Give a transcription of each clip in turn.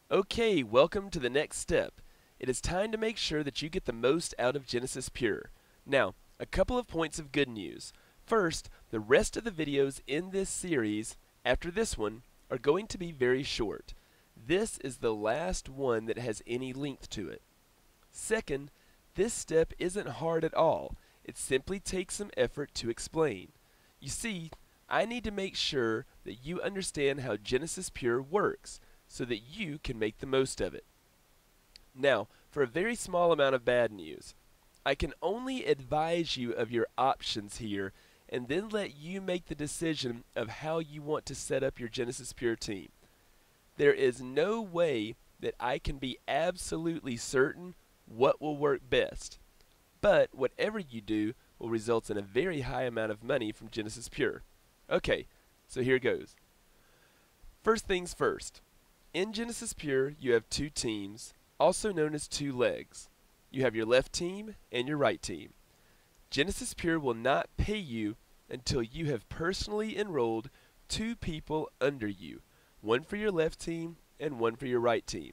Okay, welcome to the next step. It is time to make sure that you get the most out of Genesis Pure. Now, a couple of points of good news. First, the rest of the videos in this series, after this one, are going to be very short. This is the last one that has any length to it. Second, this step isn't hard at all. It simply takes some effort to explain. You see, I need to make sure that you understand how Genesis Pure works, so that you can make the most of it. Now, for a very small amount of bad news, I can only advise you of your options here and then let you make the decision of how you want to set up your Genesis Pure team. There is no way that I can be absolutely certain what will work best, but whatever you do will result in a very high amount of money from Genesis Pure. Okay, so here goes. First things first. In Genesis Pure, you have two teams, also known as two legs. You have your left team and your right team. Genesis Pure will not pay you until you have personally enrolled two people under you, one for your left team and one for your right team.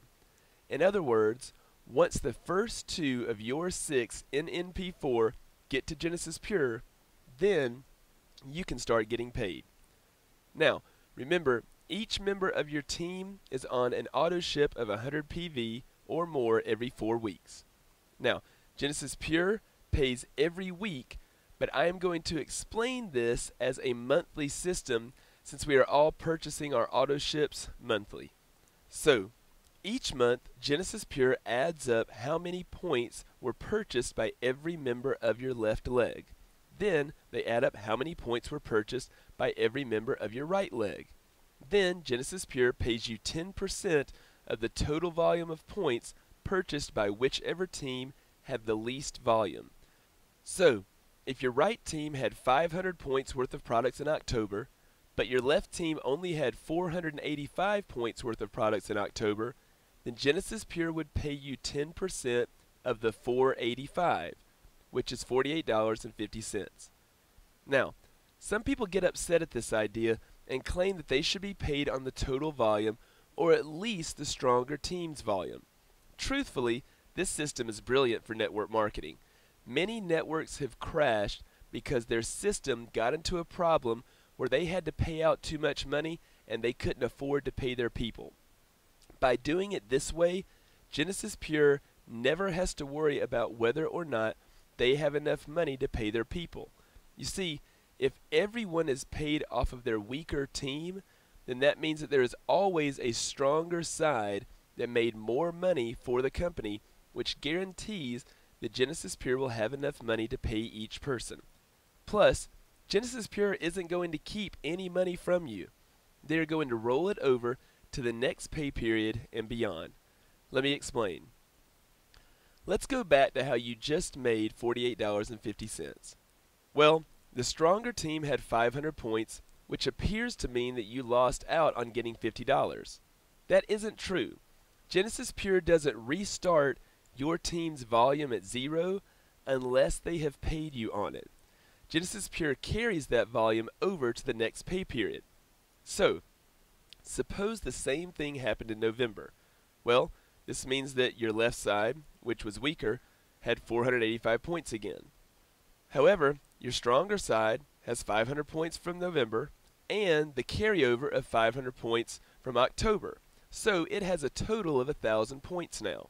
In other words, once the first two of your 6 in NP4 get to Genesis Pure, then you can start getting paid. Now, remember, each member of your team is on an auto ship of 100 PV or more every 4 weeks. Now, Genesis Pure pays every week, but I am going to explain this as a monthly system since we are all purchasing our auto ships monthly. So, each month, Genesis Pure adds up how many points were purchased by every member of your left leg. Then, they add up how many points were purchased by every member of your right leg. Then Genesis Pure pays you 10% of the total volume of points purchased by whichever team had the least volume. So, if your right team had 500 points worth of products in October, but your left team only had 485 points worth of products in October, then Genesis Pure would pay you 10% of the 485, which is $48.50. Now, some people get upset at this idea and claim that they should be paid on the total volume or at least the stronger team's volume. Truthfully, this system is brilliant for network marketing. Many networks have crashed because their system got into a problem where they had to pay out too much money and they couldn't afford to pay their people. By doing it this way, Genesis Pure never has to worry about whether or not they have enough money to pay their people. You see, if everyone is paid off of their weaker team, then that means that there is always a stronger side that made more money for the company, which guarantees that Genesis Pure will have enough money to pay each person. Plus, Genesis Pure isn't going to keep any money from you. They are going to roll it over to the next pay period and beyond. Let me explain. Let's go back to how you just made $48.50. Well, the stronger team had 500 points, which appears to mean that you lost out on getting $50. That isn't true. Genesis Pure doesn't restart your team's volume at 0 unless they have paid you on it. Genesis Pure carries that volume over to the next pay period. So, suppose the same thing happened in November. Well, this means that your left side, which was weaker, had 485 points again. However, your stronger side has 500 points from November and the carryover of 500 points from October, so it has a total of 1,000 points now.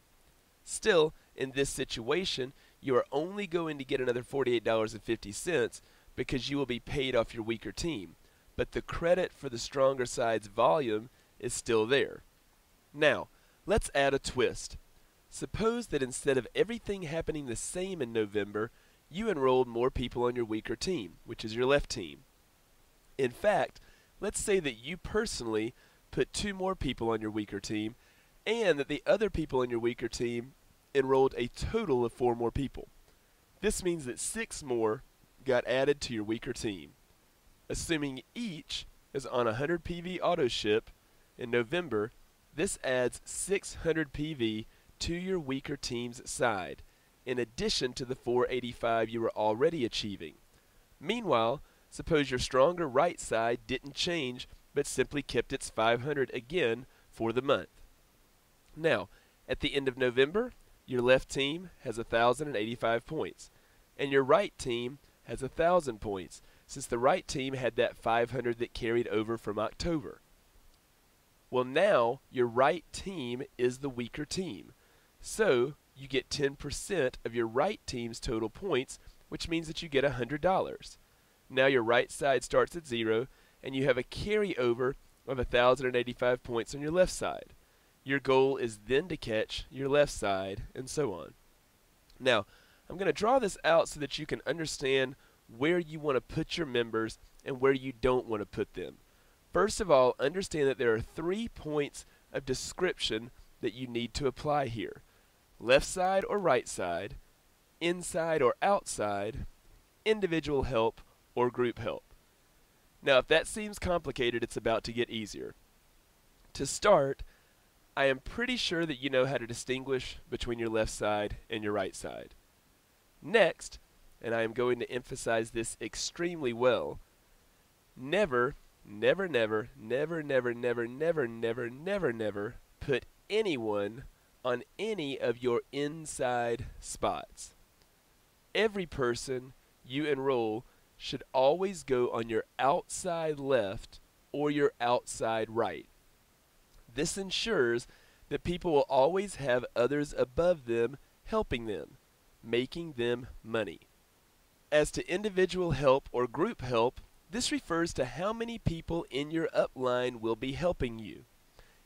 Still, in this situation, you are only going to get another $48.50 because you will be paid off your weaker team, but the credit for the stronger side's volume is still there. Now, let's add a twist. Suppose that instead of everything happening the same in November, you enrolled more people on your weaker team, which is your left team. In fact, let's say that you personally put 2 more people on your weaker team, and that the other people on your weaker team enrolled a total of 4 more people. This means that 6 more got added to your weaker team. Assuming each is on a 100 PV auto ship in November, this adds 600 PV to your weaker team's side, in addition to the 485 you were already achieving. Meanwhile, suppose your stronger right side didn't change but simply kept its 500 again for the month. Now, at the end of November, your left team has 1,085 points, and your right team has 1,000 points, since the right team had that 500 that carried over from October. Well, now your right team is the weaker team, so you get 10% of your right team's total points, which means that you get $100. Now your right side starts at 0, and you have a carryover of 1,085 points on your left side. Your goal is then to catch your left side, and so on. Now, I'm going to draw this out so that you can understand where you want to put your members and where you don't want to put them. First of all, understand that there are 3 points of description that you need to apply here: left side or right side, inside or outside, individual help or group help. Now, if that seems complicated, it's about to get easier. To start, I am pretty sure that you know how to distinguish between your left side and your right side. Next, and I am going to emphasize this extremely well, never, never, never, never, never, never, never, never, never, never put anyone on any of your inside spots. Every person you enroll should always go on your outside left or your outside right. This ensures that people will always have others above them helping them, making them money. As to individual help or group help, this refers to how many people in your upline will be helping you.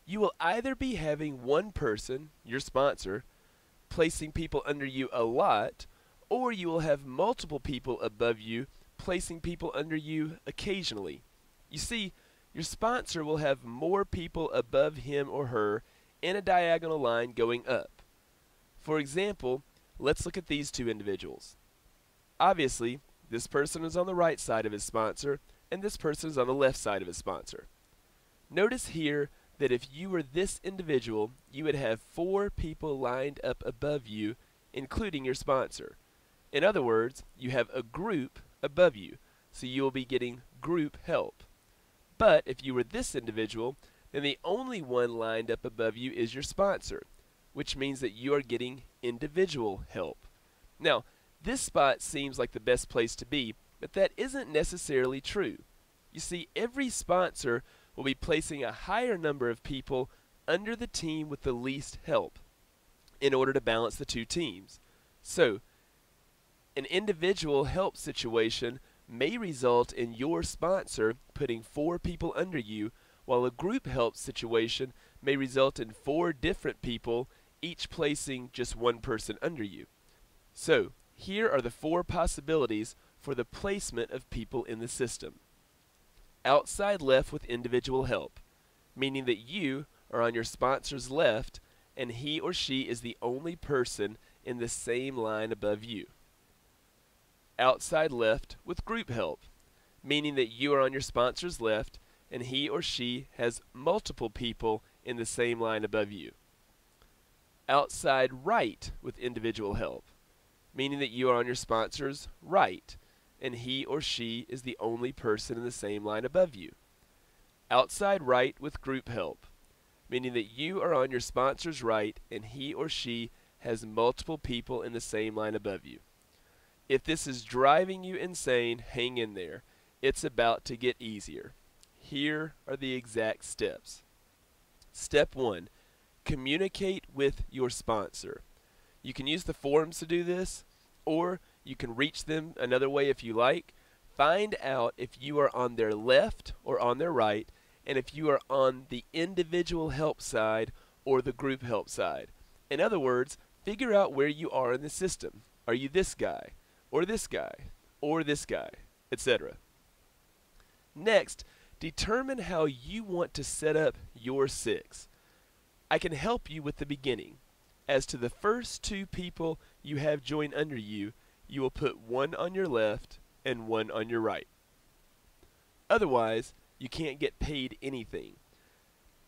You will either be having one person, your sponsor, placing people under you a lot, or you will have multiple people above you placing people under you occasionally. You see, your sponsor will have more people above him or her in a diagonal line going up. For example, let's look at these two individuals. Obviously, this person is on the right side of his sponsor, and this person is on the left side of his sponsor. Notice here that if you were this individual, you would have 4 people lined up above you, including your sponsor. In other words, you have a group above you, so you will be getting group help. But if you were this individual, then the only one lined up above you is your sponsor, which means that you are getting individual help. Now, this spot seems like the best place to be, but that isn't necessarily true. You see, every sponsor will be placing a higher number of people under the team with the least help in order to balance the two teams. So, an individual help situation may result in your sponsor putting 4 people under you, while a group help situation may result in 4 different people, each placing just one person under you. So, here are the 4 possibilities for the placement of people in the system. Outside left with individual help, meaning that you are on your sponsor's left and he or she is the only person in the same line above you. Outside left with group help, meaning that you are on your sponsor's left and he or she has multiple people in the same line above you. Outside right with individual help, meaning that you are on your sponsor's right and he or she is the only person in the same line above you. Outside right with group help, meaning that you are on your sponsor's right and he or she has multiple people in the same line above you. If this is driving you insane, hang in there. It's about to get easier. Here are the exact steps. Step 1, communicate with your sponsor. You can use the forums to do this, or you can reach them another way if you like. Find out if you are on their left or on their right, and if you are on the individual help side or the group help side. In other words, figure out where you are in the system. Are you this guy, or this guy, or this guy, etc. Next, determine how you want to set up your 6. I can help you with the beginning. As to the first 2 people you have join under you, you will put one on your left and one on your right. Otherwise, you can't get paid anything.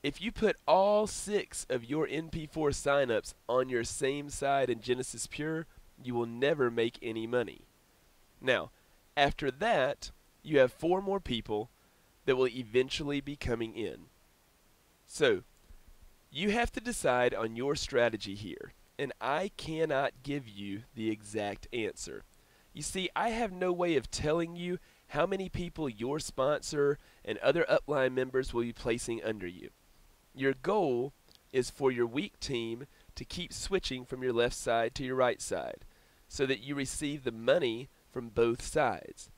If you put all 6 of your NP4 signups on your same side in Genesis Pure, you will never make any money. Now, after that, you have 4 more people that will eventually be coming in. So, You have to decide on your strategy here, and I cannot give you the exact answer. You see, I have no way of telling you how many people your sponsor and other upline members will be placing under you. Your goal is for your weak team to keep switching from your left side to your right side so that you receive the money from both sides.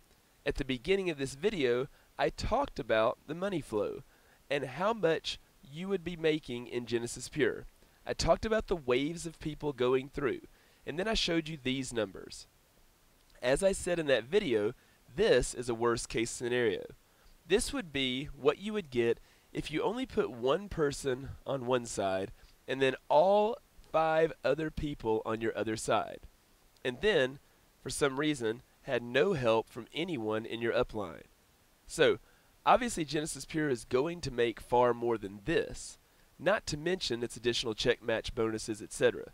At the beginning of this video, I talked about the money flow and how much you would be making in Genesis Pure. I talked about the waves of people going through, and then I showed you these numbers. As I said in that video, this is a worst case scenario. This would be what you would get if you only put one person on one side and then all 5 other people on your other side, and then, for some reason, had no help from anyone in your upline. So, obviously Genesis Pure is going to make far more than this, not to mention its additional check match bonuses, etc.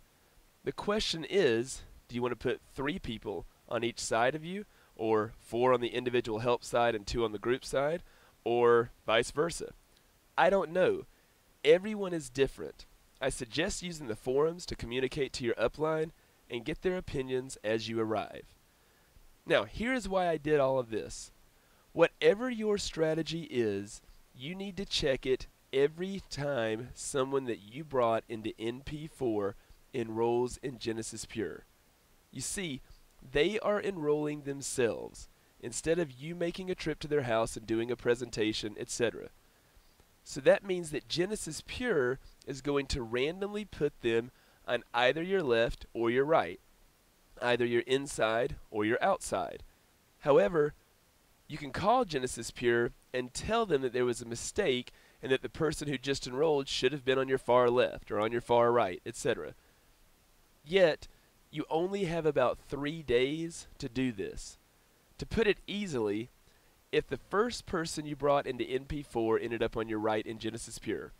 The question is, do you want to put 3 people on each side of you, or 4 on the individual help side and 2 on the group side, or vice versa? I don't know. Everyone is different. I suggest using the forums to communicate to your upline and get their opinions as you arrive. Now, here's why I did all of this. Whatever your strategy is, you need to check it every time someone that you brought into NP4 enrolls in Genesis Pure. You see, they are enrolling themselves instead of you making a trip to their house and doing a presentation, etc. So that means that Genesis Pure is going to randomly put them on either your left or your right, either your inside or your outside. However, you can call Genesis Pure and tell them that there was a mistake and that the person who just enrolled should have been on your far left or on your far right, etc. Yet, you only have about 3 days to do this. To put it easily, if the first person you brought into NP4 ended up on your right in Genesis Pure,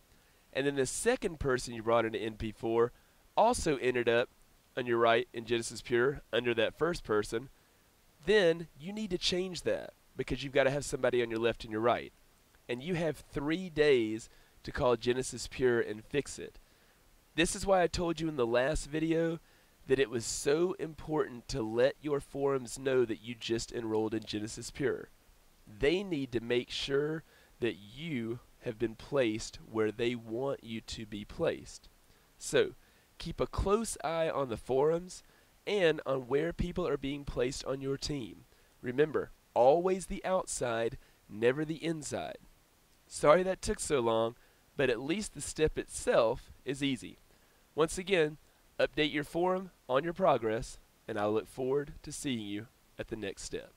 and then the second person you brought into NP4 also ended up on your right in Genesis Pure under that first person, then you need to change that because you've got to have somebody on your left and your right. And you have 3 days to call Genesis Pure and fix it. This is why I told you in the last video that it was so important to let your forums know that you just enrolled in Genesis Pure. They need to make sure that you have been placed where they want you to be placed. So, keep a close eye on the forums and on where people are being placed on your team. Remember, always the outside, never the inside. Sorry that took so long, but at least the step itself is easy. Once again, update your forum on your progress, and I look forward to seeing you at the next step.